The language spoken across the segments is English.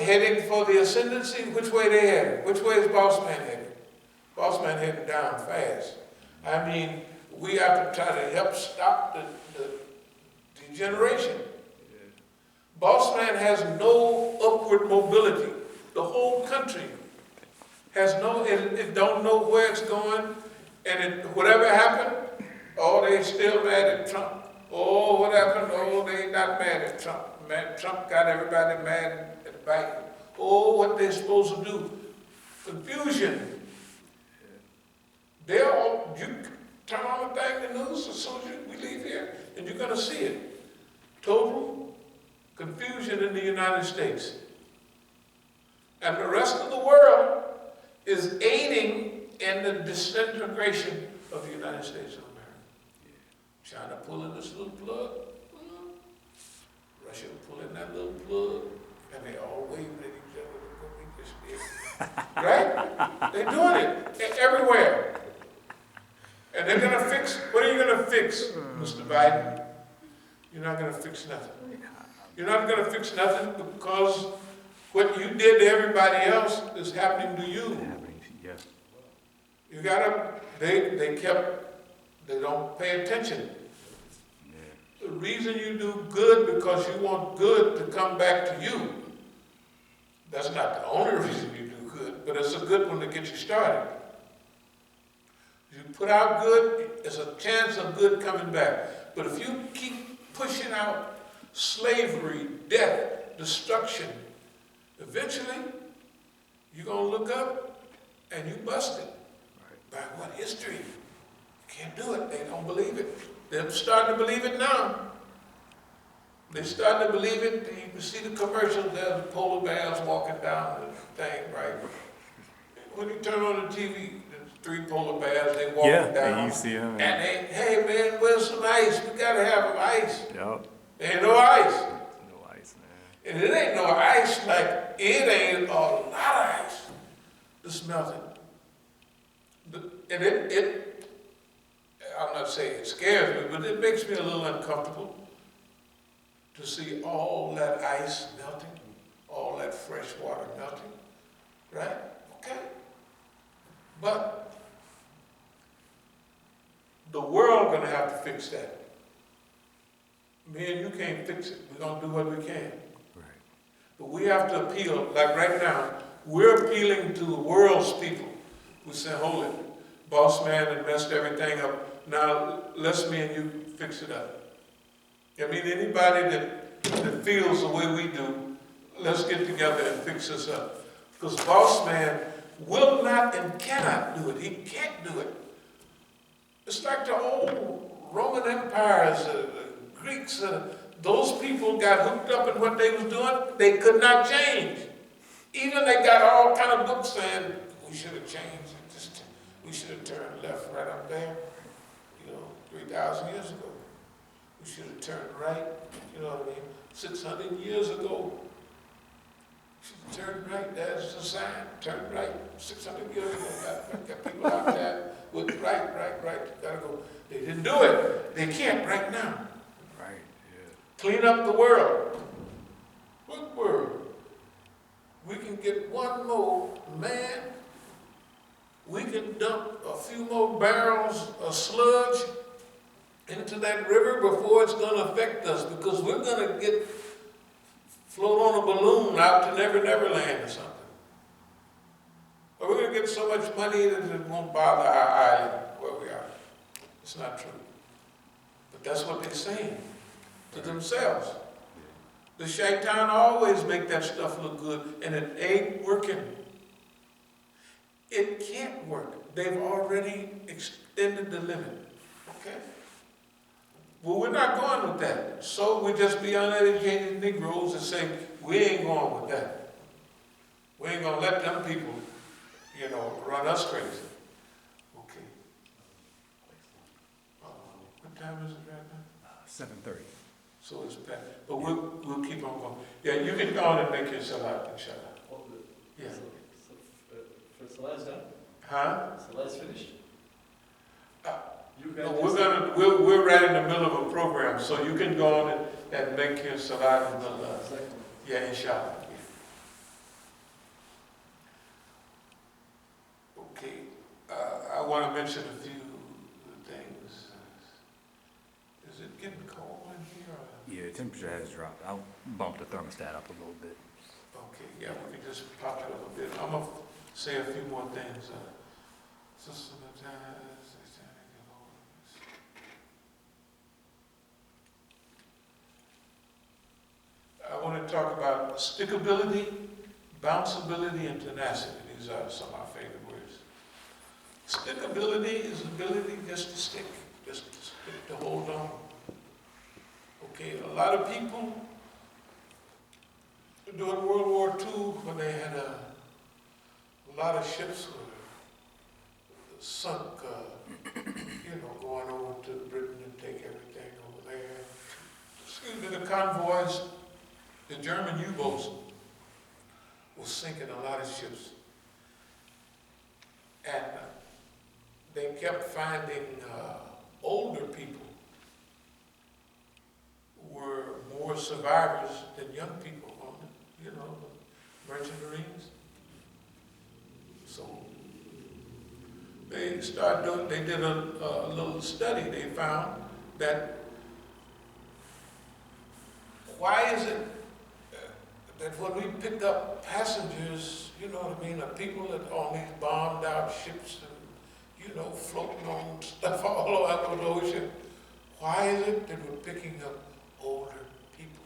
heading for the ascendancy, which way they headed? Which way is Boss Man headed? Boss Man heading down fast. I mean, we have to try to help stop the degeneration. Boss Man has no upward mobility. The whole country has no, it don't know where it's going, and whatever happened, oh, they still mad at Trump. Oh, what happened? Oh, they not mad at Trump. Trump got everybody mad at Biden. Oh, what they supposed to do? Confusion. You turn on the thing, the news, as soon as we leave here, and you're going to see it. Total confusion in the United States. And the rest of the world is aiding in the disintegration of the United States of America. China pulling this little plug, Russia pulling that little plug, and they all waving at each other. Right? They're doing it everywhere. And they're going to fix, what are you going to fix, Mr. Biden? You're not going to fix nothing. You're not going to fix nothing because what you did to everybody else is happening to you. You gotta, they don't pay attention. The reason you do good because you want good to come back to you. That's not the only reason you do good, but it's a good one to get you started. If you put out good, there's a chance of good coming back. But if you keep pushing out slavery, death, destruction, eventually you're going to look up and you busted. By what history? You can't do it. They don't believe it. They're starting to believe it now. They're starting to believe it. You can see the commercials. There's polar bears walking down the thing, right? When you turn on the TV, there's 3 polar bears. They walking down. Yeah, you see them. And they, hey man, where's some ice? We gotta have some ice. Yep. There ain't no ice. No ice, man. And it ain't no ice like it ain't a lot of ice. It's melting. And I'm not saying it scares me, but it makes me a little uncomfortable to see all that ice melting, all that fresh water melting, right? Okay. But the world gonna have to fix that. Me and you can't fix it. We're gonna do what we can. Right. But we have to appeal, like right now, we're appealing to the world's people. We say, hold it. Boss man had messed everything up. Now, let's me and you fix it up. I mean, anybody that feels the way we do, let's get together and fix this up. Because boss man will not and cannot do it. He can't do it. It's like the old Roman empires, the Greeks, those people got hooked up in what they was doing. They could not change. Even they got all kind of books saying, we should have changed. We should have turned left right up there, 3,000 years ago. We should have turned right, 600 years ago. We should have turned right, there's a sign, turn right, 600 years ago. Got people out there with right, gotta go. They didn't do it. They can't right now. Right, yeah. Clean up the world. What world? We can get one more man. We can dump a few more barrels of sludge into that river before it's going to affect us, because we're going to float on a balloon out to Never Land or something. Or we're going to get so much money that it won't bother our island where we are. It's not true. But that's what they're saying to themselves. The shaitan always make that stuff look good, and it ain't working. It can't work. They've already extended the limit. Okay? Well, we're not going with that. So we just be uneducated Negroes and say, we ain't going with that. We ain't going to let them people, run us crazy. Okay. What time is it right now? 7:30. So it's past. But we'll keep on going. Yeah, you can go on and make yourself out, inshallah. Yeah. So Salat's done? Huh? Salat's finished? No, we're right in the middle of a program, so you can go on and make your salat in the yeah, inshallah. Yeah. want to mention a few things. Is it getting cold in here? Yeah, the temperature has dropped. I'll bump the thermostat up a little bit. Okay, yeah, we can just pop it up a bit. I'm gonna say a few more things. I want to talk about stickability, bounceability, and tenacity. These are some of my favorite words. Stickability is the ability just to stick, to hold on. Okay, a lot of people during World War II, when they had a lot of ships were sunk, going over to Britain and take everything over there. Excuse me, the convoys, the German U-boats were sinking a lot of ships. And they kept finding older people were more survivors than young people on the merchant marines. So they did a little study. They found that why is it that when we pick up passengers, the people that on these bombed out ships and, floating on stuff all over the ocean, why is it that we're picking up older people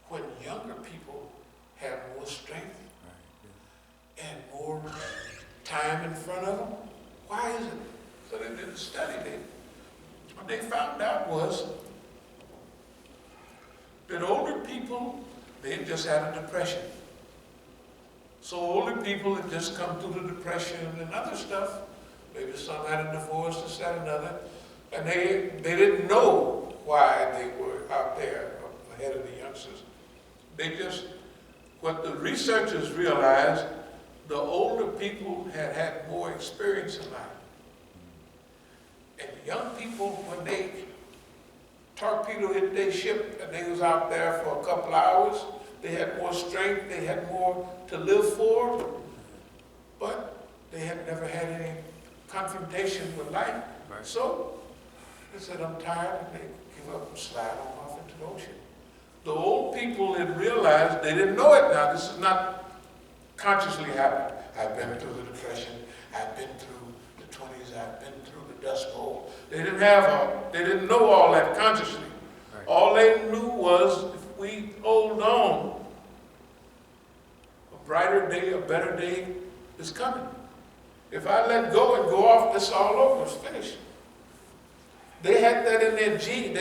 when younger people have more strength and more time in front of them? Why is it? So they did a study. What they found out was that older people, they just had a depression. So older people had just come through the depression and other stuff. Maybe some had a divorce, this, that, another. And they didn't know why they were out there ahead of the youngsters. What the researchers realized, the older people had more experience in life. And young people, when they torpedo hit their ship and they was out there for a couple hours, they had more strength, they had more to live for, but they had never had any confrontation with life. Right. So they said, I'm tired, and they give up and slide on off into the ocean. The old people had realized, they didn't know it now, this is not consciously happening. I've been through the Depression, I've been through the 20s, I've been through the Dust Bowl. They didn't know all that consciously. Right. All they knew was, if we hold on, a brighter day, a better day is coming. If I let go and go off, it's all over, it's finished. They had that in their gene,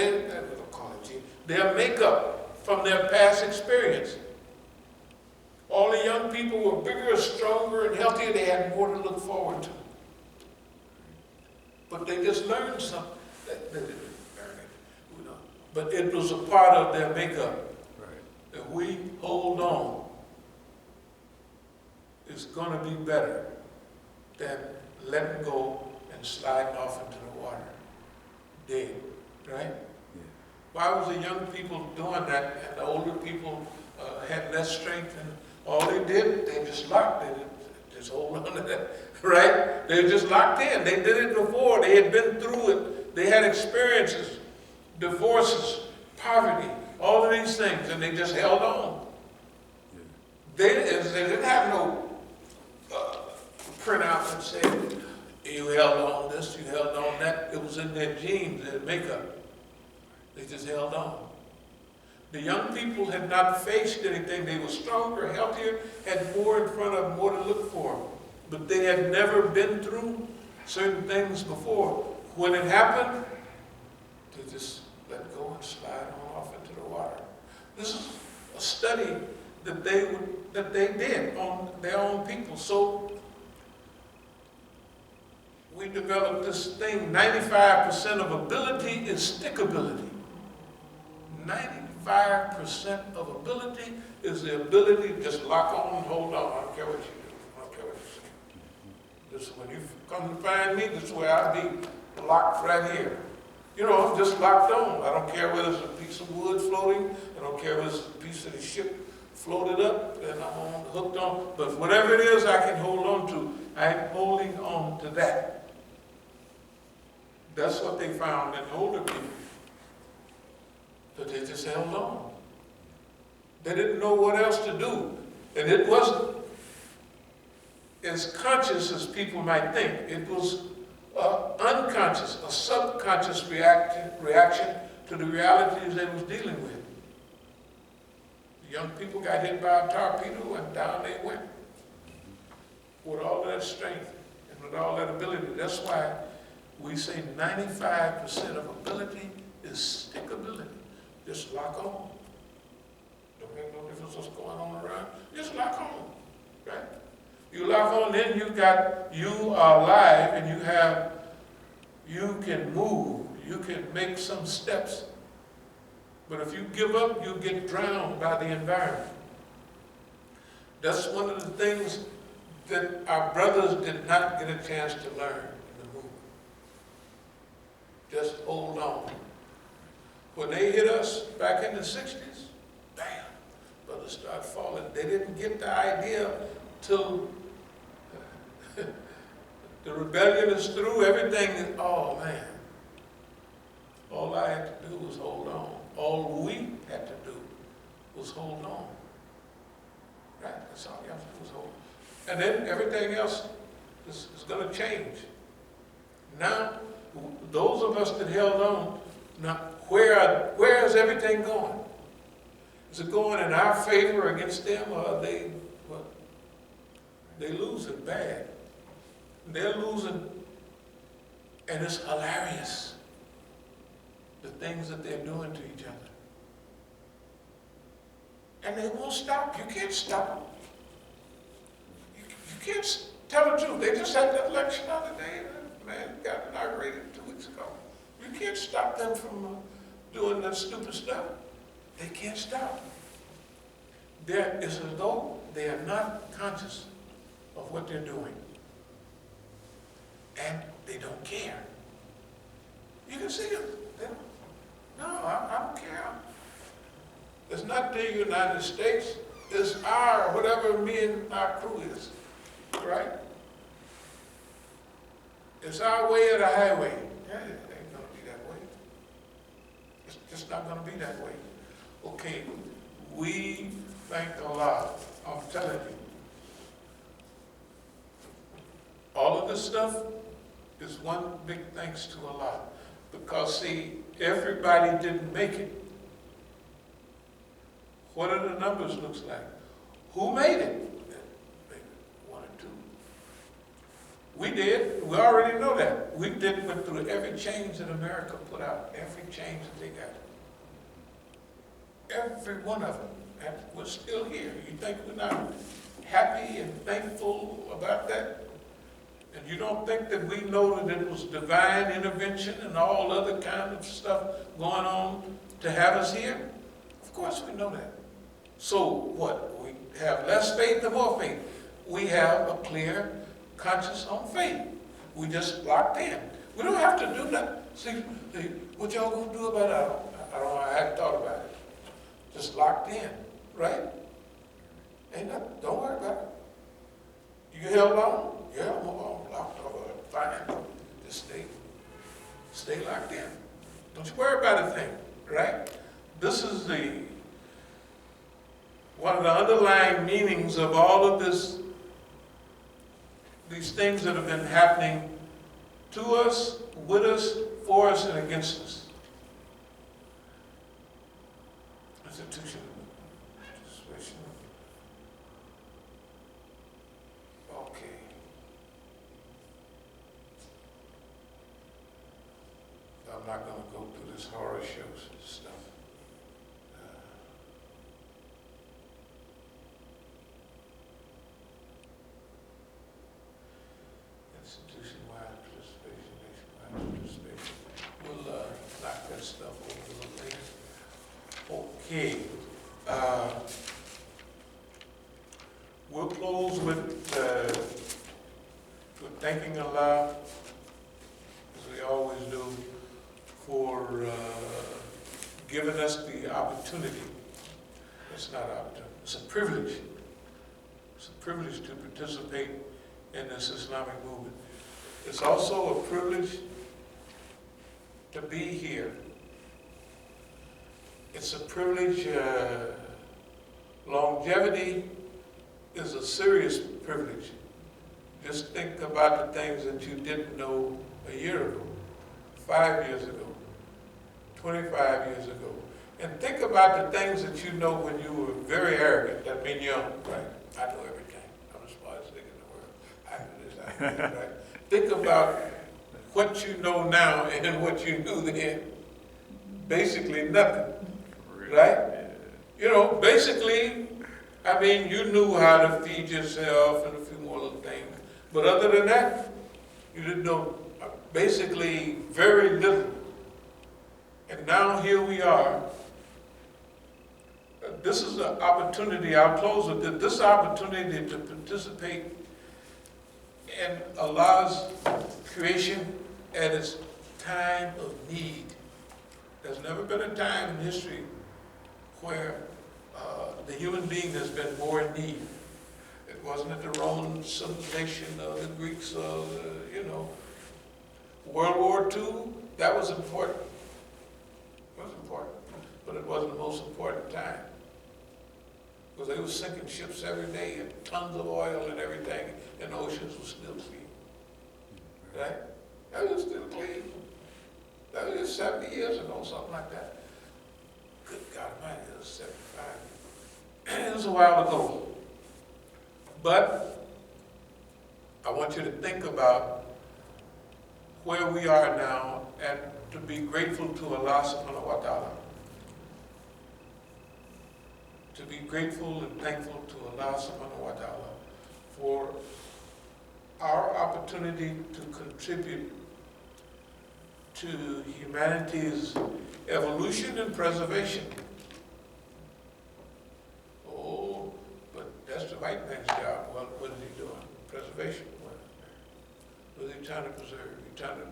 their makeup from their past experience. All the young people were bigger, stronger, and healthier. They had more to look forward to. But they just learned something. They didn't learn it, But it was a part of their makeup. Right. If we hold on, it's going to be better than letting go and sliding off into the water. Dead, right? Yeah. Why was the young people doing that and the older people had less strength, and all they did, they just locked it, just hold on to that, right? They were just locked in. They did it before. They had been through it. They had experiences, divorces, poverty, all of these things, and they just held on. Yeah. They didn't have no printout that said, you held on this, you held on that. It was in their genes, their makeup. They just held on. The young people had not faced anything. They were stronger, healthier, had more in front of them, more to look for. But they had never been through certain things before. When it happened, they just let go and slide on off into the water. This is a study that they did on their own people. So we developed this thing, 95% of ability is stickability. 95% of ability is the ability to just lock on and hold on. I don't care what you do. I don't care what you say. This, when you come to find me, this is where I'll be locked right here. I'm just locked on. I don't care whether it's a piece of wood floating. I don't care whether it's a piece of the ship floated up and I'm hooked on. But whatever it is I can hold on to, I'm holding on to that. That's what they found in older people. But they just held on. They didn't know what else to do. And it wasn't as conscious as people might think. It was unconscious, a subconscious reaction to the realities they was dealing with. The young people got hit by a torpedo and down they went. With all that strength and with all that ability. That's why we say 95% of ability is stickability. Just lock on. Don't make no difference what's going on around. Just lock on, right? You lock on, then you are alive and you can move, you can make some steps. But if you give up, you get drowned by the environment. That's one of the things that our brothers did not get a chance to learn in the movement. Just hold on. When they hit us back in the 60s, bam, brothers started falling. They didn't get the idea till the rebellion is through, everything is, oh man. All I had to do was hold on. All we had to do was hold on. Right? That's all you have to do is hold on. And then everything else is going to change. Now, those of us that held on, now where is everything going? Is it going in our favor against them, or are they losing bad? They're losing, and it's hilarious, the things that they're doing to each other. And they won't stop. You can't stop them. You can't tell the truth. They just had that election the other day. Man got inaugurated 2 weeks ago. You can't stop them from doing that stupid stuff. They can't stop. It's as though they are not conscious of what they're doing. And they don't care. You can see them. No, I don't care. It's not the United States. It's whatever me and our crew is. Right? It's our way or the highway. Yeah, it ain't going to be that way. It's just not going to be that way. Okay, we thank Allah. I'm telling you. All of this stuff is one big thanks to Allah. Because, see, everybody didn't make it. What do the numbers look like? Who made it? Maybe 1 or 2. We did. We already know that. We went through every change that America put out. Every change that they got. Every one of them. And we're still here. You think we're not happy and thankful about that? And you don't think that we know that it was divine intervention and all other kind of stuff going on to have us here? Of course we know that. So what? We have less faith or more faith? We have a clear conscience on faith. We just locked in. We don't have to do nothing. See, what y'all gonna do about it? I don't know, I hadn't thought about it. Just locked in, right? Ain't nothing, don't worry about it. You held on? Yeah, I'm locked over. Fine. Just stay locked in. Don't you worry about a thing, right? This is one of the underlying meanings of all of these things that have been happening to us, with us, for us, and against us. Institution. Okay. I'm not going to go through this horror shows stuff. Institution-wide participation, nationwide participation. We'll knock that stuff over a little later. Okay. We'll close with thanking Allah, as we always do, for giving us the opportunity. It's not an opportunity, it's a privilege. It's a privilege to participate in this Islamic movement. It's also a privilege to be here. It's a privilege. Longevity is a serious privilege. Just think about the things that you didn't know a year ago, 5 years ago, 25 years ago. And think about the things that you know when you were very arrogant. That means young, right? I know everything. I'm the smartest thing in the world. I do this, I do that, right? Think about what you know now and what you knew then. Basically nothing, right? You know, basically, I mean, you knew how to feed yourself and a few more little things. But other than that, you didn't know basically very little. And now here we are. This is an opportunity, I'll close with this, this opportunity to participate in Allah's creation at its time of need. There's never been a time in history where the human being has been more in need. It wasn't at the Roman civilization or the Greeks or World War II. That was important. It was important, but it wasn't the most important time. Because they were sinking ships every day and tons of oil and everything, and the oceans were still clean. Right? That was still clean. That was just 70 years ago, something like that. Good God Almighty, it was 75. It was a while ago. But I want you to think about where we are now and to be grateful to Allah subhanahu wa ta'ala. To be grateful and thankful to Allah subhanahu wa ta'ala for our opportunity to contribute to humanity's evolution and preservation. Oh, but that's the white man's job. Well, what is he doing? Preservation. What is he trying to preserve? He's trying to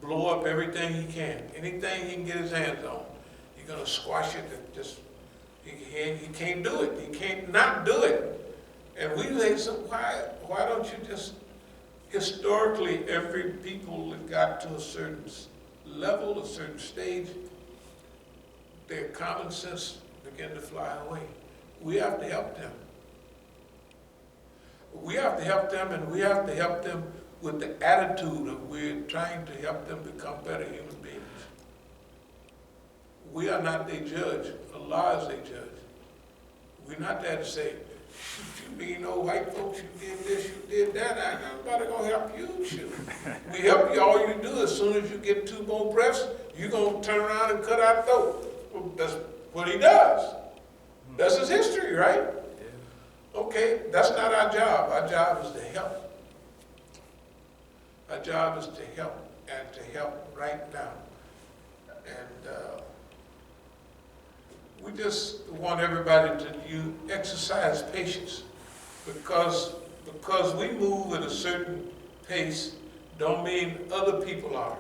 blow up everything he can. Anything he can get his hands on. He's going to squash it and just, he can't do it. He can't not do it. And we say, so why don't you just, historically, every people that got to a certain level, a certain stage, their common sense began to fly away. We have to help them. We have to help them, and we have to help them with the attitude of we're trying to help them become better human beings. We are not their judge. Allah is their judge. We're not there to say, you being old white folks, you did this, you did that, ain't nobody gonna help you. Shoot. We help you, all you do as soon as you get 2 more breaths, you're gonna turn around and cut our throat. Well, that's what he does. That's his history, right? Okay, that's not our job. Our job is to help. Our job is to help, and to help right now. And we just want everybody to exercise patience, because we move at a certain pace don't mean other people are.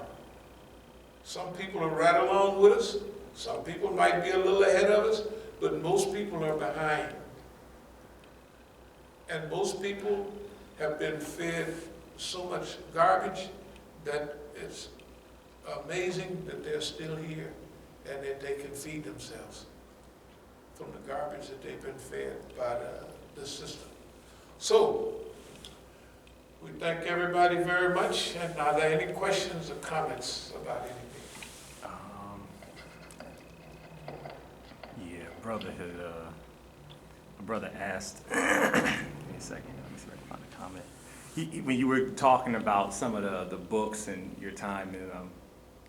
Some people are right along with us. Some people might be a little ahead of us, but most people are behind. And most people have been fed so much garbage that it's amazing that they're still here and that they can feed themselves from the garbage that they've been fed by the system. So, we thank everybody very much. And are there any questions or comments about anything? Yeah, Brotherhood, a brother asked, give me a second, let me see if I can find a comment. When you were talking about some of the books and your time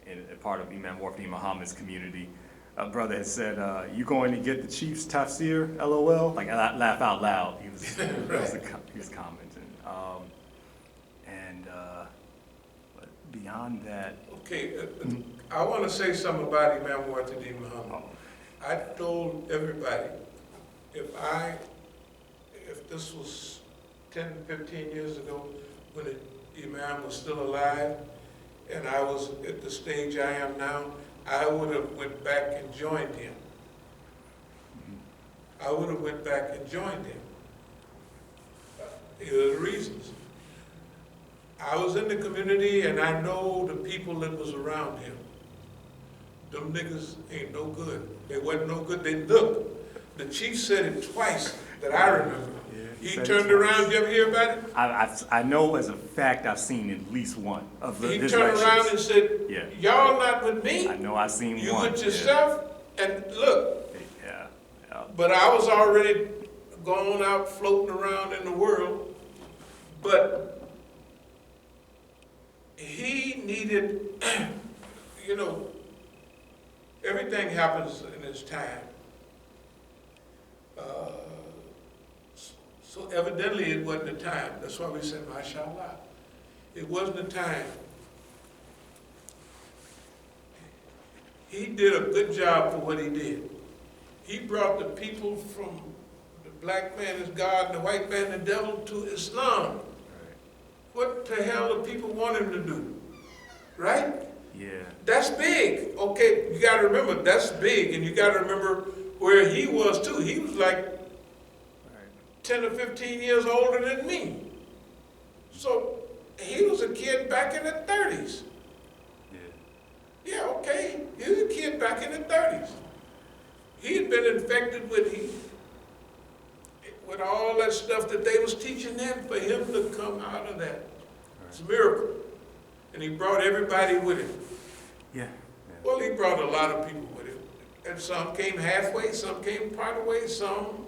in a part of Imam Warfi Muhammad's community, a brother had said, you going to get the chief's tafsir, LOL? Like, I laugh out loud. He was, he was commenting. But beyond that. Okay, I want to say something about Imam Warfi Muhammad. I told everybody, if this was 10, 15 years ago, when the Imam was still alive, and I was at the stage I am now, I would have went back and joined him. I would have went back and joined him. Here are the reasons. I was in the community and I know the people that was around him. Them niggas ain't no good. They wasn't no good. They look. The chief said it twice that I remember. Yeah, he turned around. You ever hear about it? I know as a fact I've seen at least one of He his turned around lectures. and said, Yeah. y'all not with me. I know I've seen You one. with yourself. And look, Yeah. Yeah. but I was already going out floating around in the world. But he needed, you know, everything happens in its time. So evidently it wasn't the time. That's why we said, mashallah. It wasn't the time. He did a good job for what he did. He brought the people from the black man is God and the white man the devil to Islam. Right. What the hell do people want him to do? Right? Yeah. That's big. Okay, you gotta remember, that's big, and you gotta remember where he was too. He was like 10 or 15 years older than me. So he was a kid back in the 30s. Yeah, okay. He was a kid back in the 30s. He had been infected with all that stuff that they was teaching them. For him to come out of that, it's a miracle. And he brought everybody with him. Yeah. Well, he brought a lot of people with him. And some came halfway, some came part of the way, some,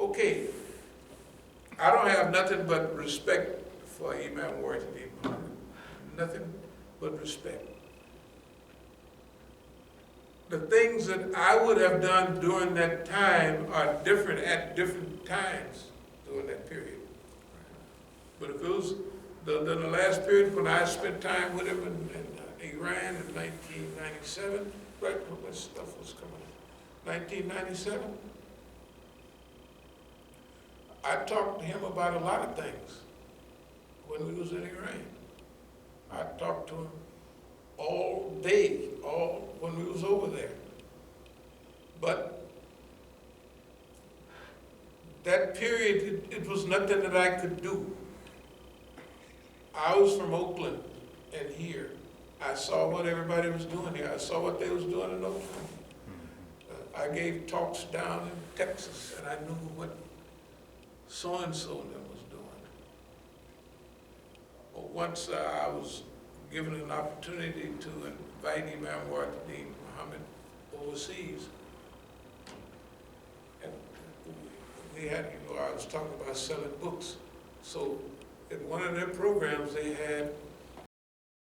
okay. I don't have nothing but respect for Imam Muhammad. Nothing but respect. The things that I would have done during that time are different at different times during that period. But if it was the last period when I spent time with him in Iran in 1997, right when this stuff was coming up, 1997, I talked to him about a lot of things when we was in Iran. I talked to him all day, when we was over there. But that period, it was nothing that I could do. I was from Oakland and here. I saw what everybody was doing here. I saw what they was doing in Oakland. I gave talks down in Texas and I knew what so-and-so was doing. But once I was given an opportunity to invite Imam Muhammad overseas, and we had, I was talking about selling books. So in one of their programs, they had